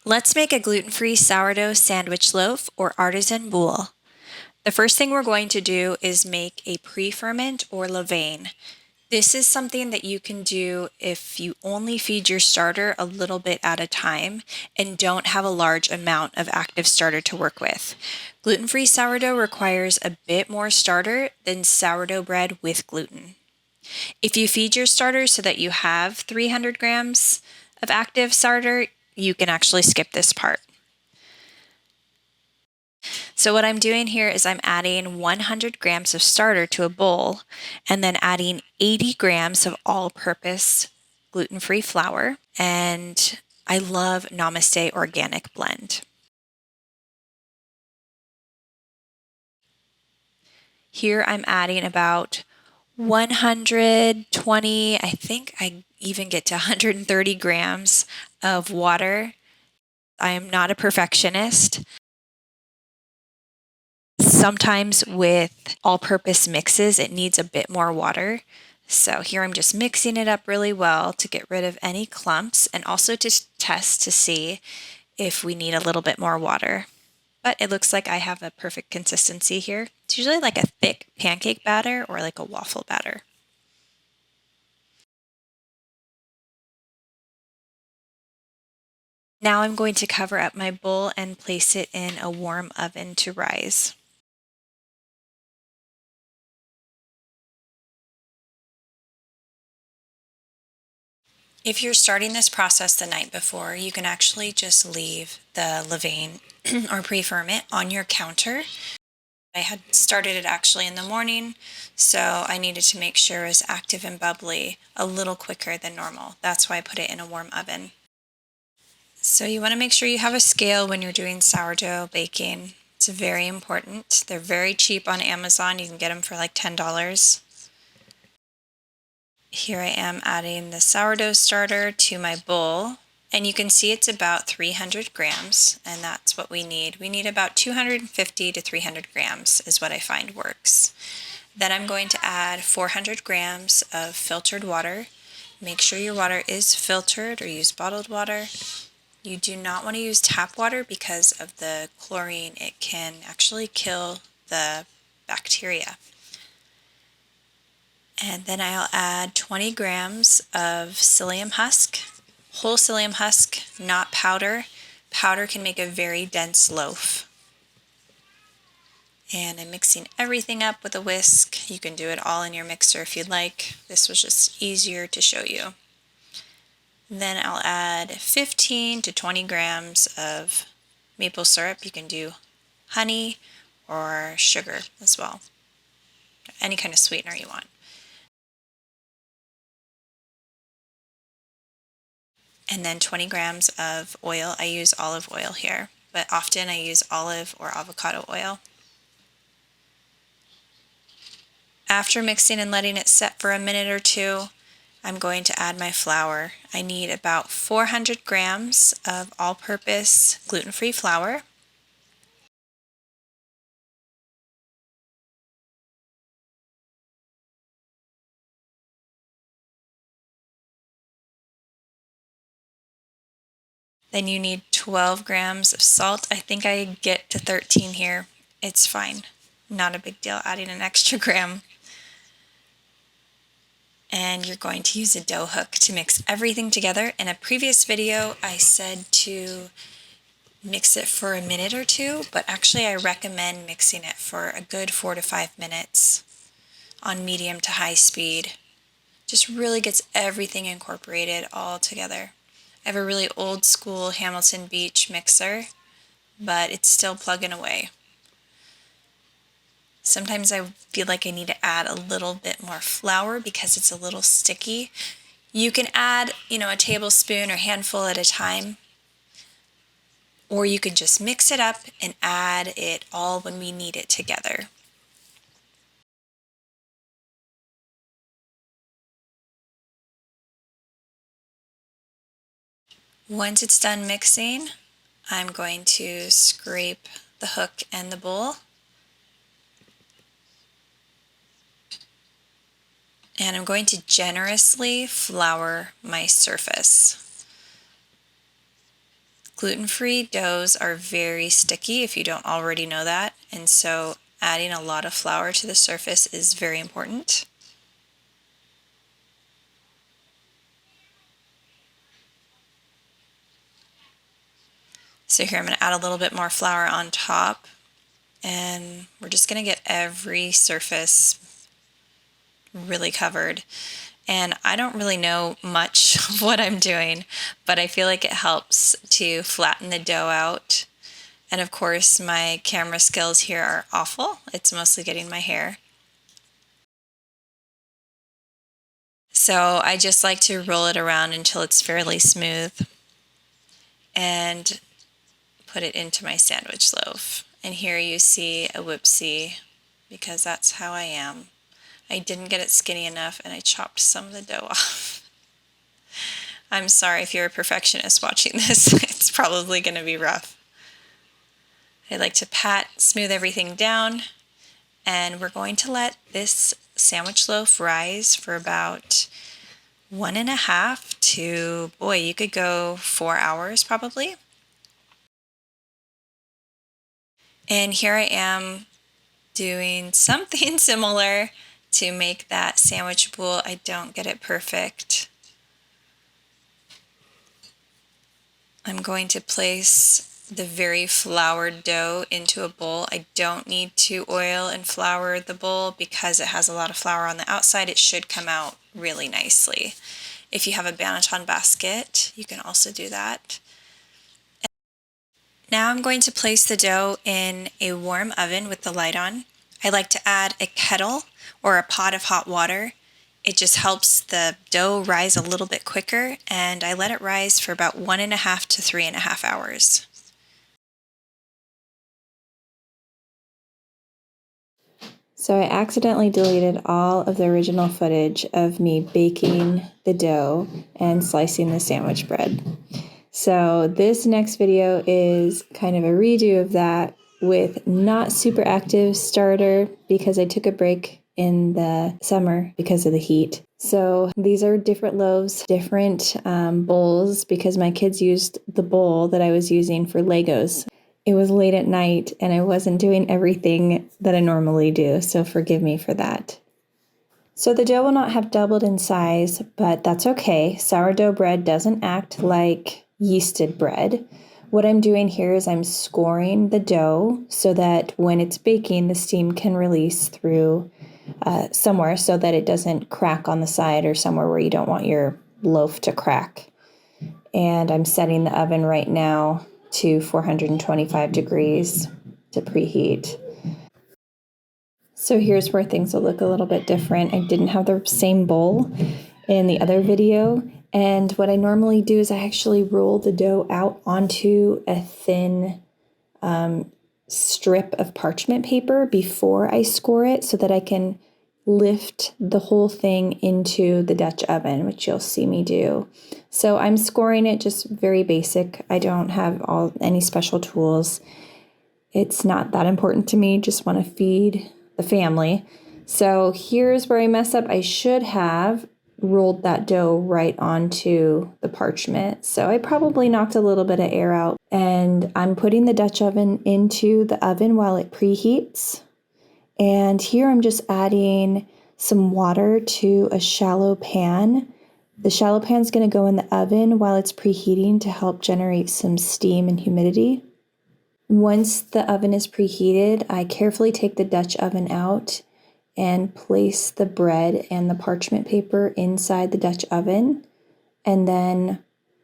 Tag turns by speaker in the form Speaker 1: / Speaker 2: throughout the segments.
Speaker 1: Let's make a gluten-free sourdough sandwich loaf or artisan boule. The first thing we're going to do is make a pre-ferment or levain. This is something that you can do if you only feed your starter a little bit at a time and don't have a large amount of active starter to work with. Gluten-free sourdough requires a bit more starter than sourdough bread with gluten. If you feed your starter so that you have 300 grams of active starter, you can actually skip this part. So what I'm doing here is I'm adding 100 grams of starter to a bowl and then adding 80 grams of all-purpose gluten-free flour, and I love Namaste organic blend. Here I'm adding about 120, I think I even get to 130 grams of water. I am not a perfectionist. Sometimes with all-purpose mixes, it needs a bit more water. So here I'm just mixing it up really well to get rid of any clumps and also to test to see if we need a little bit more water. But it looks like I have a perfect consistency here. It's usually like a thick pancake batter or like a waffle batter. Now I'm going to cover up my bowl and place it in a warm oven to rise. If you're starting this process the night before, you can actually just leave the levain or pre-ferment on your counter. I had started it actually in the morning, so I needed to make sure it was active and bubbly a little quicker than normal. That's why I put it in a warm oven. So you want to make sure you have a scale when you're doing sourdough baking. It's very important. They're very cheap on Amazon. You can get them for like $10. Here I am adding the sourdough starter to my bowl, and you can see it's about 300 grams, and that's what we need. We need about 250 to 300 grams is what I find works. Then I'm going to add 400 grams of filtered water. Make sure your water is filtered or use bottled water. You do not want to use tap water because of the chlorine. It can actually kill the bacteria. And then I'll add 20 grams of psyllium husk, whole psyllium husk, not powder. Powder can make a very dense loaf. And I'm mixing everything up with a whisk. You can do it all in your mixer if you'd like. This was just easier to show you. Then I'll add 15 to 20 grams of maple syrup. You can do honey or sugar as well, any kind of sweetener you want. And then 20 grams of oil. I use olive oil here, but often I use olive or avocado oil. After mixing and letting it set for a minute or two, I'm going to add my flour. I need about 400 grams of all-purpose gluten-free flour. Then you need 12 grams of salt. I think I get to 13 here. It's fine. Not a big deal adding an extra gram. And you're going to use a dough hook to mix everything together. In a previous video, I said to mix it for a minute or two, but actually I recommend mixing it for a good 4 to 5 minutes on medium to high speed. Just really gets everything incorporated all together. I have a really old school Hamilton Beach mixer, but it's still plugging away. Sometimes I feel like I need to add a little bit more flour because it's a little sticky. You can add, a tablespoon or handful at a time, or you can just mix it up and add it all when we knead it together. Once it's done mixing, I'm going to scrape the hook and the bowl. And I'm going to generously flour my surface. Gluten-free doughs are very sticky if you don't already know that, and so adding a lot of flour to the surface is very important. So here I'm going to add a little bit more flour on top, and we're just going to get every surface really covered. And I don't really know much of what I'm doing, but I feel like it helps to flatten the dough out. And of course, my camera skills here are awful. It's mostly getting my hair. So I just like to roll it around until it's fairly smooth and put it into my sandwich loaf. And here you see a whoopsie, because that's how I am. I didn't get it skinny enough and I chopped some of the dough off. I'm sorry if you're a perfectionist watching this. It's probably going to be rough. I like to smooth everything down, and we're going to let this sandwich loaf rise for about 1.5 to, boy, you could go 4 hours probably. And here I am doing something similar to make that sandwich boule. I don't get it perfect. I'm going to place the very floured dough into a bowl. I don't need to oil and flour the bowl because it has a lot of flour on the outside. It should come out really nicely. If you have a banneton basket, you can also do that. Now I'm going to place the dough in a warm oven with the light on. I like to add a kettle or a pot of hot water. It just helps the dough rise a little bit quicker, and I let it rise for about 1.5 to 3.5 hours. So I accidentally deleted all of the original footage of me baking the dough and slicing the sandwich bread. So this next video is kind of a redo of that with not super active starter because I took a break in the summer because of the heat. So these are different loaves, different bowls, because my kids used the bowl that I was using for Legos. It was late at night and I wasn't doing everything that I normally do, so forgive me for that. So the dough will not have doubled in size, but that's okay. Sourdough bread doesn't act like yeasted bread. What I'm doing here is I'm scoring the dough so that when it's baking, the steam can release through somewhere so that it doesn't crack on the side or somewhere where you don't want your loaf to crack. And I'm setting the oven right now to 425 degrees to preheat. So here's where things will look a little bit different. I didn't have the same bowl in the other video. And what I normally do is I actually roll the dough out onto a thin strip of parchment paper before I score it so that I can lift the whole thing into the Dutch oven, which you'll see me do. So I'm scoring it just very basic. I don't have any special tools. It's not that important to me. Just want to feed the family. So here's where I mess up. I should have rolled that dough right onto the parchment. So I probably knocked a little bit of air out. And I'm putting the Dutch oven into the oven while it preheats. And here I'm just adding some water to a shallow pan. The shallow pan is going to go in the oven while it's preheating to help generate some steam and humidity. Once the oven is preheated, I carefully take the Dutch oven out and place the bread and the parchment paper inside the Dutch oven and then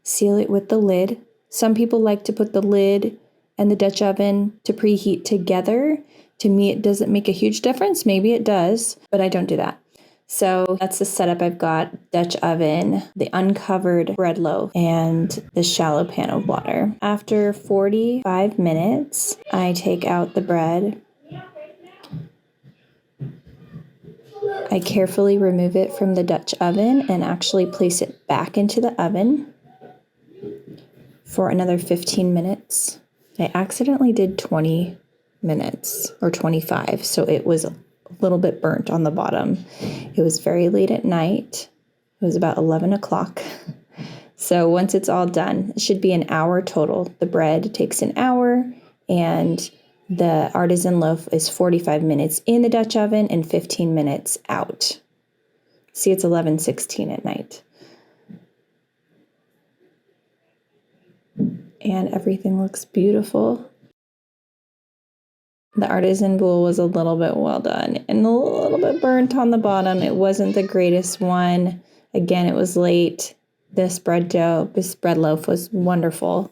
Speaker 1: seal it with the lid. Some people like to put the lid and the Dutch oven to preheat together. To me, it doesn't make a huge difference. Maybe it does, but I don't do that. So that's the setup I've got: Dutch oven, the uncovered bread loaf, and the shallow pan of water. After 45 minutes, I take out the bread. I carefully remove it from the Dutch oven and actually place it back into the oven for another 15 minutes. I accidentally did 20 minutes or 25, so it was a little bit burnt on the bottom. It was very late at night. It was about 11 o'clock.
Speaker 2: So once it's all done, it should be an hour total. The bread takes an hour, and the artisan loaf is 45 minutes in the Dutch oven and 15 minutes out. See, it's 11:16 at night. And everything looks beautiful. The artisan boule was a little bit well done and a little bit burnt on the bottom. It wasn't the greatest one. Again, it was late. This bread loaf was wonderful.